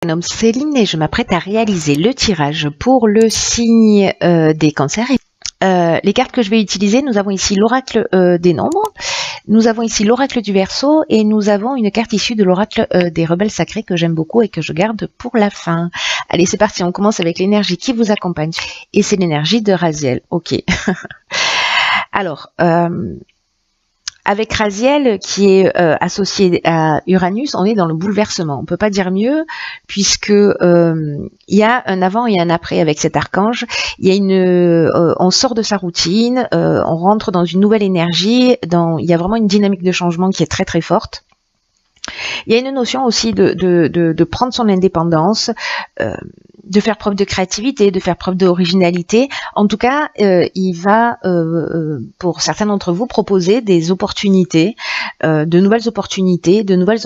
Nom Céline et je m'apprête à réaliser le tirage pour le signe des cancers. Les cartes que je vais utiliser, nous avons ici l'oracle des nombres, nous avons ici l'oracle du Verseau et nous avons une carte issue de l'oracle des rebelles sacrés que j'aime beaucoup et que je garde pour la fin. Allez, c'est parti, on commence avec l'énergie qui vous accompagne et c'est l'énergie de Raziel. Ok. Alors, avec Raziel qui est associé à Uranus, on est dans le bouleversement. On peut pas dire mieux puisque il y a un avant et un après avec cet archange. Il y a on sort de sa routine, on rentre dans une nouvelle énergie. Il y a vraiment une dynamique de changement qui est très très forte. Il y a une notion aussi de prendre son indépendance, de faire preuve de créativité, de faire preuve d'originalité. En tout cas, il va, pour certains d'entre vous, proposer des opportunités, de nouvelles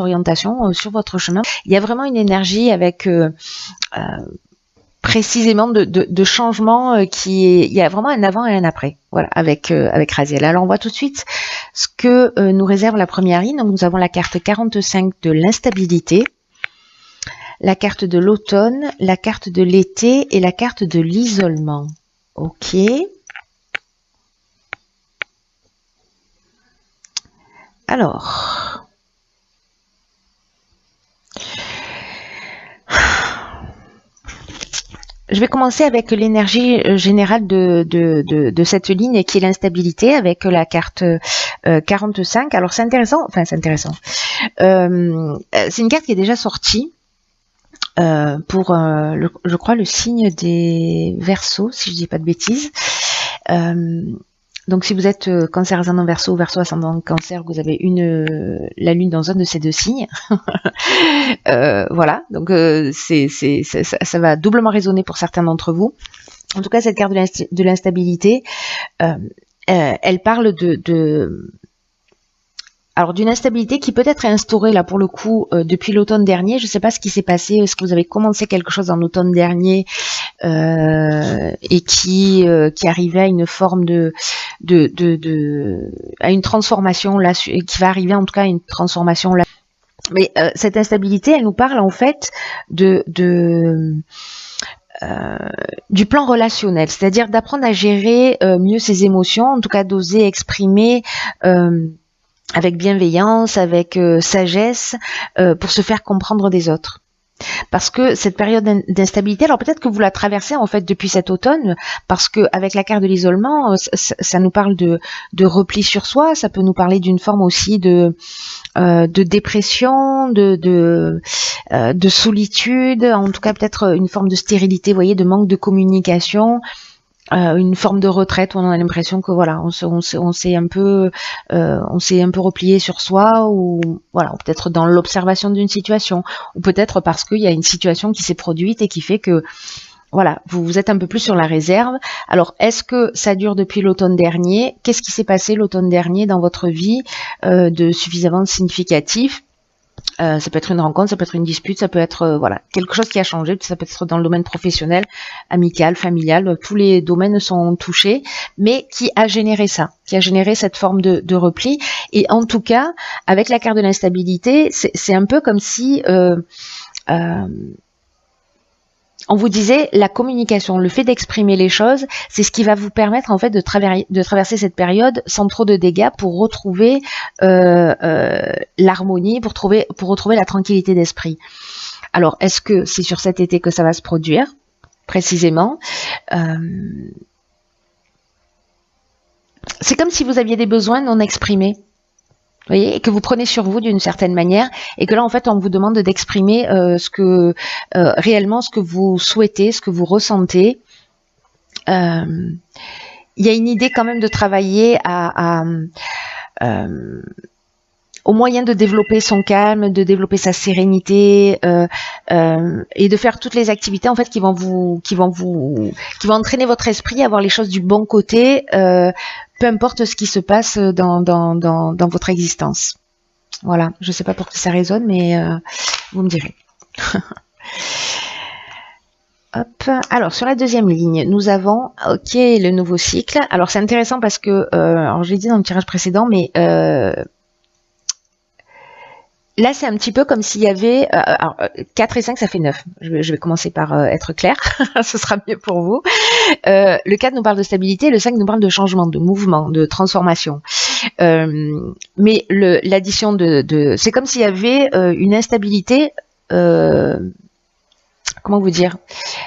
orientations sur votre chemin. Il y a vraiment une énergie avec précisément de changement il y a vraiment un avant et un après, voilà, avec Raziel. Alors on voit tout de suite ce que nous réserve la première ligne. Donc nous avons la carte 45 de l'instabilité, la carte de l'automne, la carte de l'été et la carte de l'isolement. Ok. Alors, je vais commencer avec l'énergie générale de cette ligne qui est l'instabilité avec la carte 45. Alors c'est intéressant, c'est une carte qui est déjà sortie pour, je crois, le signe des Verseaux, si je dis pas de bêtises. Donc si vous êtes cancer ascendant Verseau ou Verseau ascendant cancer, vous avez la lune dans un de ces deux signes. Voilà, donc ça va doublement résonner pour certains d'entre vous. En tout cas, cette carte de l'instabilité, elle parle alors d'une instabilité qui peut être instaurée là pour le coup depuis l'automne dernier. Je ne sais pas ce qui s'est passé. Est-ce que vous avez commencé quelque chose en automne dernier et qui arrivait à une forme à une transformation là, qui va arriver en tout cas à une transformation là. Mais cette instabilité, elle nous parle en fait du plan relationnel, c'est-à-dire d'apprendre à gérer mieux ses émotions, en tout cas d'oser exprimer avec bienveillance, avec sagesse, pour se faire comprendre des autres. Parce que cette période d'instabilité, alors peut-être que vous la traversez en fait depuis cet automne, parce que avec la carte de l'isolement, ça nous parle de repli sur soi, ça peut nous parler d'une forme aussi de dépression, de solitude, en tout cas peut-être une forme de stérilité, vous voyez, de manque de communication. Une forme de retraite où on a l'impression que voilà, on s'est un peu replié sur soi, ou voilà, peut-être dans l'observation d'une situation, ou peut-être parce qu'il y a une situation qui s'est produite et qui fait que voilà, vous êtes un peu plus sur la réserve. Alors, est-ce que ça dure depuis l'automne dernier? Qu'est-ce qui s'est passé l'automne dernier dans votre vie de suffisamment significatif? Ça peut être une rencontre, ça peut être une dispute, ça peut être voilà, quelque chose qui a changé, ça peut être dans le domaine professionnel, amical, familial, tous les domaines sont touchés, mais qui a généré ça, qui a généré cette forme de repli. Et en tout cas, avec la carte de l'instabilité, c'est un peu comme si on vous disait, la communication, le fait d'exprimer les choses, c'est ce qui va vous permettre en fait de traverser cette période sans trop de dégâts pour retrouver l'harmonie, pour retrouver la tranquillité d'esprit. Alors, est-ce que c'est sur cet été que ça va se produire précisément? C'est comme si vous aviez des besoins non exprimés. Vous voyez, et que vous prenez sur vous d'une certaine manière, et que là en fait on vous demande d'exprimer réellement ce que vous souhaitez, ce que vous ressentez. Il y a une idée quand même de travailler au moyen de développer son calme, de développer sa sérénité, et de faire toutes les activités en fait qui vont entraîner votre esprit à voir les choses du bon côté, peu importe ce qui se passe dans votre existence. Voilà, je sais pas pour que ça résonne, mais vous me direz. Hop. Alors sur la deuxième ligne, nous avons le nouveau cycle. Alors c'est intéressant parce que, alors je l'ai dit dans le tirage précédent, mais Là, c'est un petit peu comme s'il y avait... alors, 4 et 5, ça fait 9. Je vais commencer par être clair. Ce sera mieux pour vous. Le 4 nous parle de stabilité, le 5 nous parle de changement, de mouvement, de transformation. Mais l'addition c'est comme s'il y avait une instabilité... comment vous dire,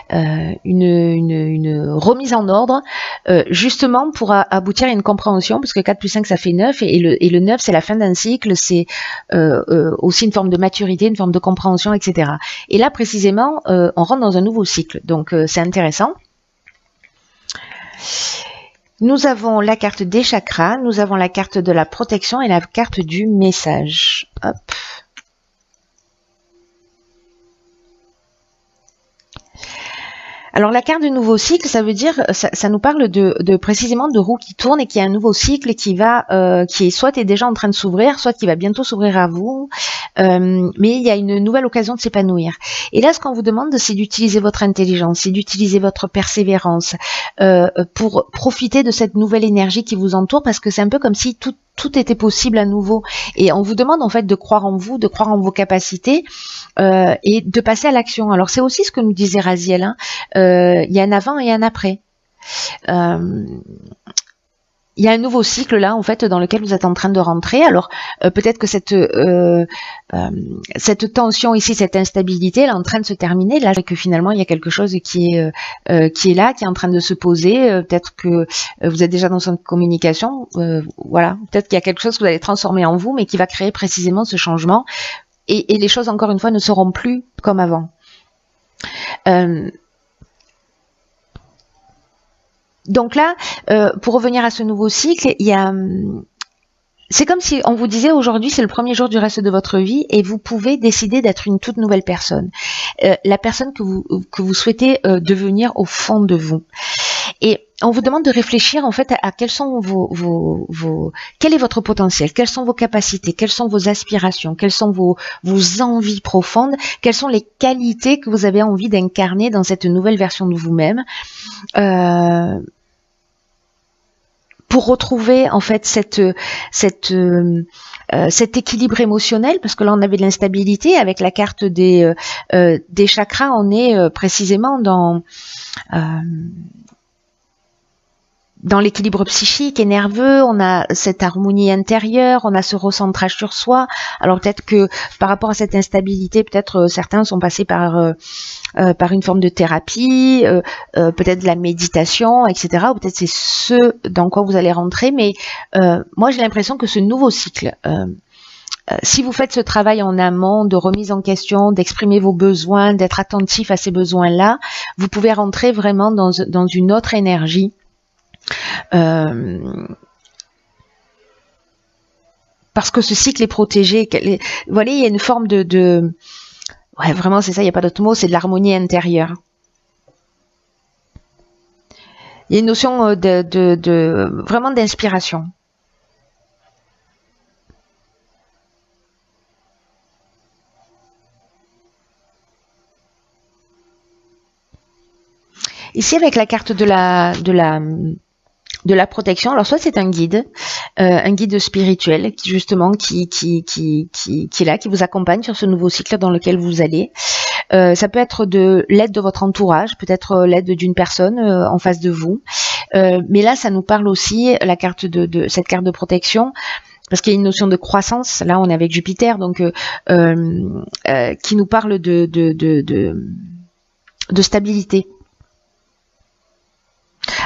une remise en ordre, justement pour aboutir à une compréhension, parce que 4 plus 5 ça fait 9, et le 9 c'est la fin d'un cycle, c'est aussi une forme de maturité, une forme de compréhension, etc. Et là précisément, on rentre dans un nouveau cycle, donc c'est intéressant. Nous avons la carte des chakras, nous avons la carte de la protection et la carte du message. Hop. Alors la carte du nouveau cycle, ça veut dire, ça nous parle de précisément de roues qui tournent et qu'il y a un nouveau cycle qui est soit est déjà en train de s'ouvrir, soit qui va bientôt s'ouvrir à vous, mais il y a une nouvelle occasion de s'épanouir. Et là, ce qu'on vous demande, c'est d'utiliser votre intelligence, c'est d'utiliser votre persévérance pour profiter de cette nouvelle énergie qui vous entoure, parce que c'est un peu comme si tout était possible à nouveau. Et on vous demande en fait de croire en vous, de croire en vos capacités et de passer à l'action. Alors c'est aussi ce que nous disait Raziel, hein. Il y a un avant et un après. Il y a un nouveau cycle là en fait dans lequel vous êtes en train de rentrer. Alors peut-être que cette tension ici, cette instabilité, elle est en train de se terminer. Là, que finalement il y a quelque chose qui est là, qui est en train de se poser. Peut-être que vous êtes déjà dans une communication. Voilà, peut-être qu'il y a quelque chose que vous allez transformer en vous, mais qui va créer précisément ce changement. Et les choses encore une fois ne seront plus comme avant. Donc là, pour revenir à ce nouveau cycle, c'est comme si on vous disait aujourd'hui c'est le premier jour du reste de votre vie et vous pouvez décider d'être une toute nouvelle personne, la personne que vous souhaitez devenir au fond de vous. Et on vous demande de réfléchir en fait à quels sont quel est votre potentiel, quelles sont vos capacités, quelles sont vos aspirations, quelles sont vos envies profondes, quelles sont les qualités que vous avez envie d'incarner dans cette nouvelle version de vous-même. Pour retrouver en fait cet équilibre émotionnel, parce que là on avait de l'instabilité avec la carte des chakras, on est précisément dans l'équilibre psychique et nerveux, on a cette harmonie intérieure, on a ce recentrage sur soi. Alors peut-être que par rapport à cette instabilité, peut-être certains sont passés par une forme de thérapie, peut-être de la méditation, etc. Ou peut-être c'est ce dans quoi vous allez rentrer. Mais moi j'ai l'impression que ce nouveau cycle, si vous faites ce travail en amont de remise en question, d'exprimer vos besoins, d'être attentif à ces besoins-là, vous pouvez rentrer vraiment dans une autre énergie. Parce que ce cycle est protégé. Vous voyez, il y a une forme ouais, vraiment, c'est ça, il n'y a pas d'autre mot, c'est de l'harmonie intérieure. Il y a une notion vraiment d'inspiration. Ici, avec la carte de la protection, alors soit c'est un guide spirituel qui justement qui est là, qui vous accompagne sur ce nouveau cycle dans lequel vous allez. Ça peut être de l'aide de votre entourage, peut-être l'aide d'une personne en face de vous. Mais là, ça nous parle aussi la carte de cette carte de protection. Parce qu'il y a une notion de croissance. Là, on est avec Jupiter, donc qui nous parle de stabilité.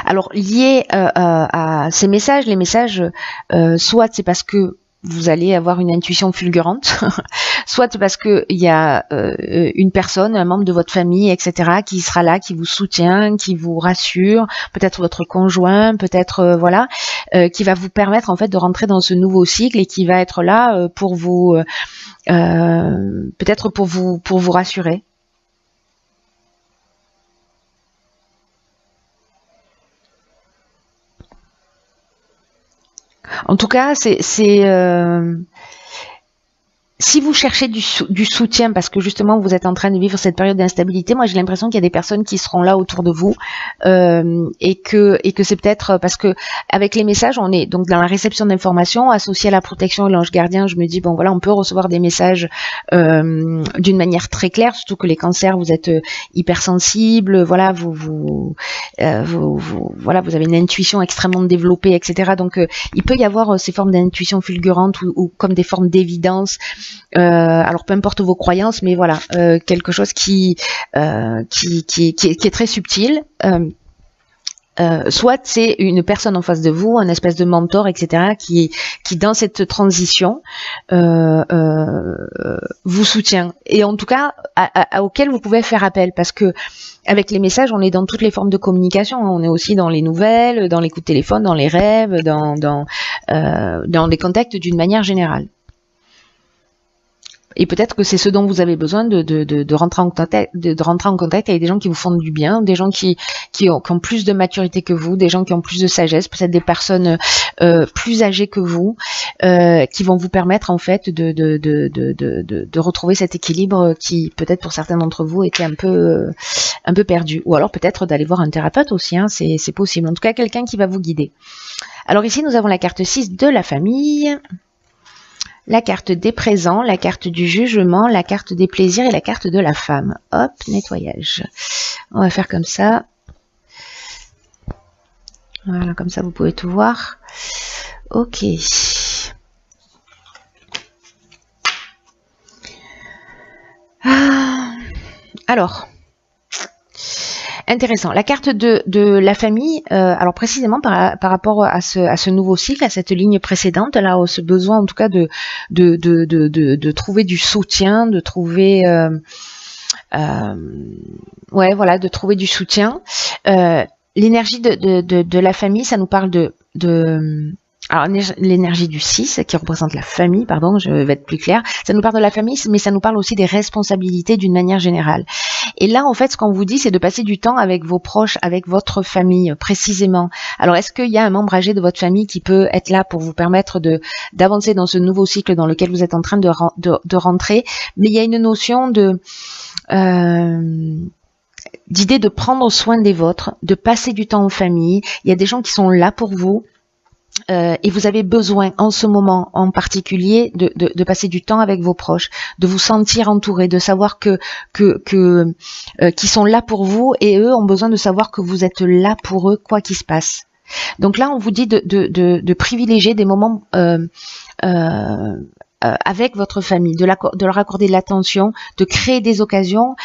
Alors lié à ces messages, les messages, soit c'est parce que vous allez avoir une intuition fulgurante, soit c'est parce que il y a une personne, un membre de votre famille, etc., qui sera là, qui vous soutient, qui vous rassure, peut-être votre conjoint, peut-être voilà, qui va vous permettre en fait de rentrer dans ce nouveau cycle et qui va être là pour vous, peut-être pour vous rassurer. En tout cas, c'est si vous cherchez du soutien parce que justement vous êtes en train de vivre cette période d'instabilité, moi j'ai l'impression qu'il y a des personnes qui seront là autour de vous et que c'est peut-être parce que avec les messages, on est donc dans la réception d'informations associée à la protection et l'ange gardien. Je me dis bon voilà, on peut recevoir des messages d'une manière très claire, surtout que les cancers, vous êtes hypersensibles, voilà, voilà, vous avez une intuition extrêmement développée, etc. Donc il peut y avoir ces formes d'intuition fulgurante ou comme des formes d'évidence. Alors peu importe vos croyances, mais voilà, quelque chose qui est très subtil. Soit c'est une personne en face de vous, un espèce de mentor, etc., qui dans cette transition vous soutient, et en tout cas auquel vous pouvez faire appel, parce que avec les messages, on est dans toutes les formes de communication, on est aussi dans les nouvelles, dans les coups de téléphone, dans les rêves, dans les contacts d'une manière générale. Et peut-être que c'est ce dont vous avez besoin de rentrer en contact avec des gens qui vous font du bien, des gens qui ont plus de maturité que vous, des gens qui ont plus de sagesse, peut-être des personnes plus âgées que vous, qui vont vous permettre en fait de retrouver cet équilibre qui peut-être pour certains d'entre vous était un peu perdu. Ou alors peut-être d'aller voir un thérapeute aussi, hein, c'est possible. En tout cas, quelqu'un qui va vous guider. Alors ici, nous avons la carte 6 de la famille, la carte des présents, la carte du jugement, la carte des plaisirs et la carte de la femme. Hop, nettoyage. On va faire comme ça. Voilà, comme ça vous pouvez tout voir. Ok. Alors, intéressant. La carte de la famille, alors précisément par rapport à ce nouveau cycle, à cette ligne précédente, là, ce besoin en tout cas de trouver du soutien, de trouver, ouais, voilà, de trouver du soutien. L'énergie de la famille, ça nous parle alors l'énergie du 6 qui représente la famille, pardon, je vais être plus claire, ça nous parle de la famille, mais ça nous parle aussi des responsabilités d'une manière générale. Et là, en fait, ce qu'on vous dit, c'est de passer du temps avec vos proches, avec votre famille, précisément. Alors, est-ce qu'il y a un membre âgé de votre famille qui peut être là pour vous permettre d'avancer dans ce nouveau cycle dans lequel vous êtes en train de rentrer? Mais il y a une notion d'idée de prendre soin des vôtres, de passer du temps en famille. Il y a des gens qui sont là pour vous. Et vous avez besoin en ce moment en particulier de passer du temps avec vos proches, de vous sentir entouré, de savoir qu'ils sont là pour vous, et eux ont besoin de savoir que vous êtes là pour eux quoi qu'il se passe. Donc là on vous dit de privilégier des moments avec votre famille, de leur accorder de l'attention, de créer des occasions,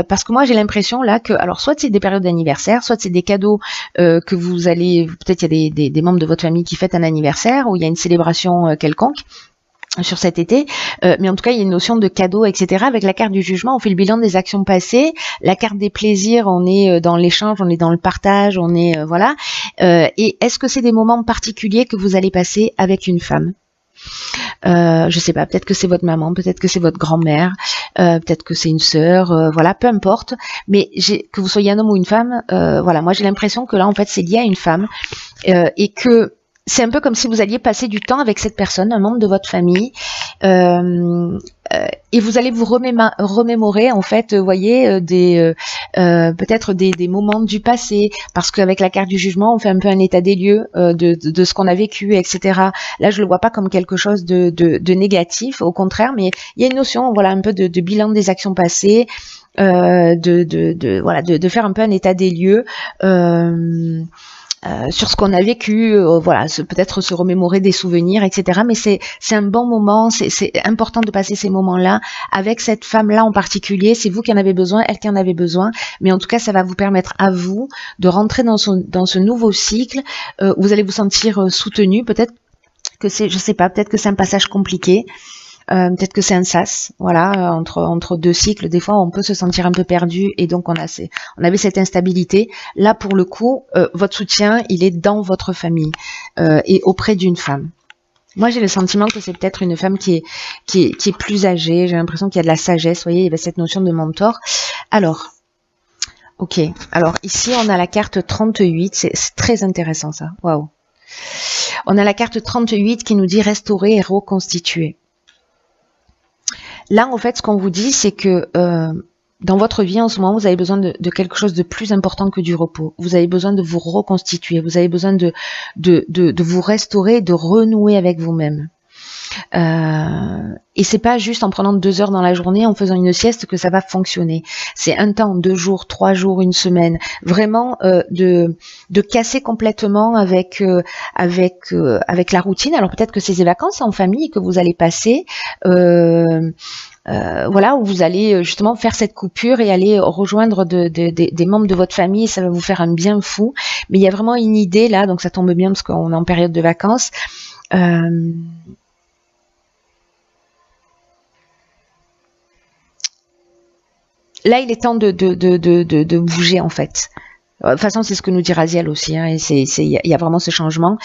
parce que moi j'ai l'impression là que, alors soit c'est des périodes d'anniversaire, soit c'est des cadeaux que vous allez, peut-être il y a des membres de votre famille qui fêtent un anniversaire, ou il y a une célébration quelconque sur cet été, mais en tout cas il y a une notion de cadeau, etc. Avec la carte du jugement, on fait le bilan des actions passées. La carte des plaisirs, on est dans l'échange, on est dans le partage, on est voilà. Et est-ce que c'est des moments particuliers que vous allez passer avec une femme? Je sais pas, peut-être que c'est votre maman, peut-être que c'est votre grand-mère, peut-être que c'est une sœur, voilà, peu importe. Mais que vous soyez un homme ou une femme, voilà, moi j'ai l'impression que là en fait c'est lié à une femme et que c'est un peu comme si vous alliez passer du temps avec cette personne, un membre de votre famille, et vous allez vous remémorer en fait, vous voyez, peut-être des moments du passé, parce qu'avec la carte du jugement, on fait un peu un état des lieux de ce qu'on a vécu, etc. Là, je le vois pas comme quelque chose de négatif, au contraire, mais il y a une notion, voilà, un peu de bilan des actions passées, voilà, de faire un peu un état des lieux. Sur ce qu'on a vécu, voilà, peut-être se remémorer des souvenirs, etc. Mais c'est un bon moment, c'est important de passer ces moments-là avec cette femme-là en particulier. C'est vous qui en avez besoin, elle qui en avait besoin. Mais en tout cas, ça va vous permettre à vous de rentrer dans ce nouveau cycle où vous allez vous sentir soutenu. Peut-être que je sais pas, peut-être que c'est un passage compliqué. Peut-être que c'est un sas, voilà, entre deux cycles, des fois on peut se sentir un peu perdu et donc on avait cette instabilité. Là pour le coup, votre soutien il est dans votre famille et auprès d'une femme. Moi j'ai le sentiment que c'est peut-être une femme qui est plus âgée, j'ai l'impression qu'il y a de la sagesse, vous voyez, il y avait cette notion de mentor. Alors, ok, alors ici on a la carte 38, c'est très intéressant ça, waouh. On a la carte 38 qui nous dit restaurer et reconstituer. Là, en fait, ce qu'on vous dit, c'est que dans votre vie en ce moment, vous avez besoin de quelque chose de plus important que du repos. Vous avez besoin de vous reconstituer. Vous avez besoin de vous restaurer, de renouer avec vous-même. Et c'est pas juste en prenant 2 heures dans la journée, en faisant une sieste que ça va fonctionner. C'est un temps, 2 jours, 3 jours, une semaine, vraiment de casser complètement avec la routine. Alors peut-être que c'est des vacances en famille que vous allez passer. Voilà, où vous allez justement faire cette coupure et aller rejoindre des membres de votre famille, ça va vous faire un bien fou. Mais il y a vraiment une idée là, donc ça tombe bien parce qu'on est en période de vacances. Là, il est temps de bouger en fait. De toute façon, c'est ce que nous dit Raziel aussi. Hein, et il y a vraiment ce changement.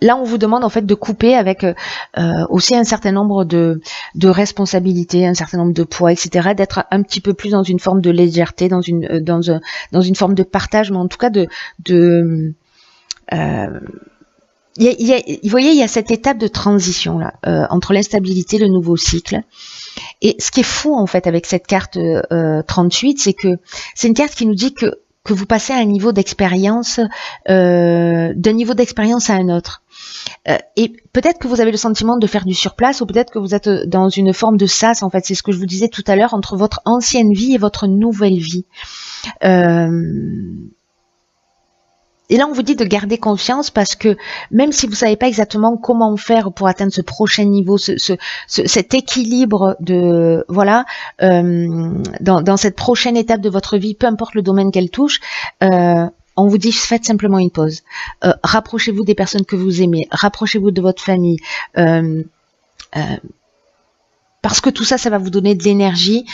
Là, on vous demande en fait de couper avec aussi un certain nombre de responsabilités, un certain nombre de poids, etc. D'être un petit peu plus dans une forme de légèreté, dans une forme de partage, mais en tout cas vous voyez, il y a cette étape de transition là entre l'instabilité, le nouveau cycle. Et ce qui est fou en fait avec cette carte 38, c'est que c'est une carte qui nous dit que vous passez à un niveau d'expérience, d'un niveau d'expérience à un autre. Et peut-être que vous avez le sentiment de faire du surplace, ou peut-être que vous êtes dans une forme de sas, en fait, c'est ce que je vous disais tout à l'heure, entre votre ancienne vie et votre nouvelle vie. Et là, on vous dit de garder confiance parce que même si vous savez pas exactement comment faire pour atteindre ce prochain niveau, cet équilibre de voilà, dans cette prochaine étape de votre vie, peu importe le domaine qu'elle touche, on vous dit faites simplement une pause. Rapprochez-vous des personnes que vous aimez, rapprochez-vous de votre famille. Parce que tout ça, ça va vous donner de l'énergie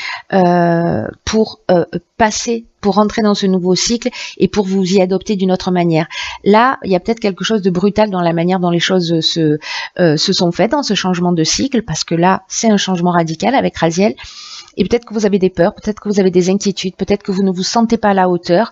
pour rentrer dans ce nouveau cycle et pour vous y adopter d'une autre manière. Là, il y a peut-être quelque chose de brutal dans la manière dont les choses se sont faites dans ce changement de cycle, parce que là, c'est un changement radical avec Raziel. Et peut-être que vous avez des peurs, peut-être que vous avez des inquiétudes, peut-être que vous ne vous sentez pas à la hauteur.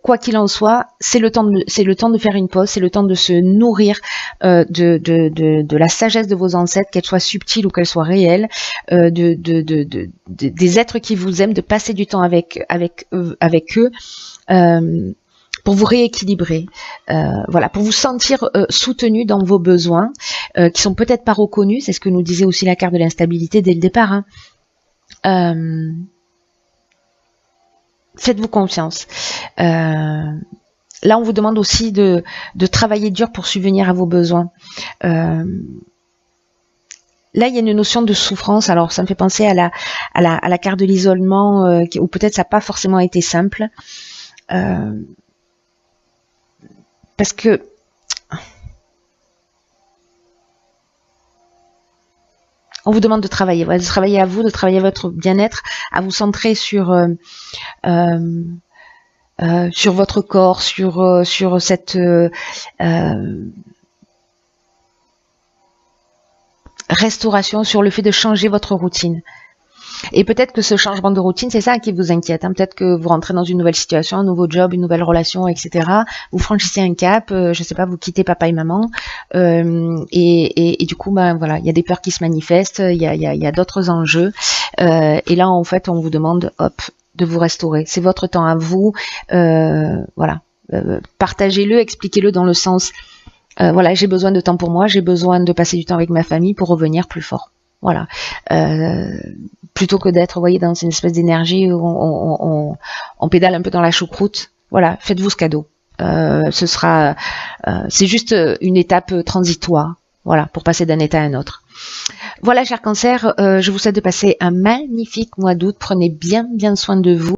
Quoi qu'il en soit, c'est le temps de faire une pause, c'est le temps de se nourrir de la sagesse de vos ancêtres, qu'elle soit subtile ou qu'elle soit réelle, des êtres qui vous aiment, de passer du temps avec eux. Pour vous rééquilibrer, voilà, pour vous sentir soutenu dans vos besoins, qui sont peut-être pas reconnus. C'est ce que nous disait aussi la carte de l'instabilité dès le départ. Hein. Faites-vous confiance. Là, on vous demande aussi de travailler dur pour subvenir à vos besoins. Là, il y a une notion de souffrance. Alors, ça me fait penser à la carte de l'isolement, où peut-être ça n'a pas forcément été simple. Parce que on vous demande de travailler, voilà, de travailler à vous, de travailler à votre bien-être, à vous centrer sur votre corps, sur cette restauration, sur le fait de changer votre routine. Et peut-être que ce changement de routine, c'est ça qui vous inquiète. Hein. Peut-être que vous rentrez dans une nouvelle situation, un nouveau job, une nouvelle relation, etc. Vous franchissez un cap, je sais pas, vous quittez papa et maman, et du coup, ben voilà, il y a des peurs qui se manifestent, il y a d'autres enjeux, et là, en fait, on vous demande, hop, de vous restaurer. C'est votre temps à vous, voilà, partagez-le, expliquez-le dans le sens, voilà, j'ai besoin de temps pour moi, j'ai besoin de passer du temps avec ma famille pour revenir plus fort. Voilà, plutôt que d'être, vous voyez, dans une espèce d'énergie où on pédale un peu dans la choucroute. Voilà, faites-vous ce cadeau. C'est juste une étape transitoire, voilà, pour passer d'un état à un autre. Voilà, chers cancers, je vous souhaite de passer un magnifique mois d'août. Prenez bien soin de vous.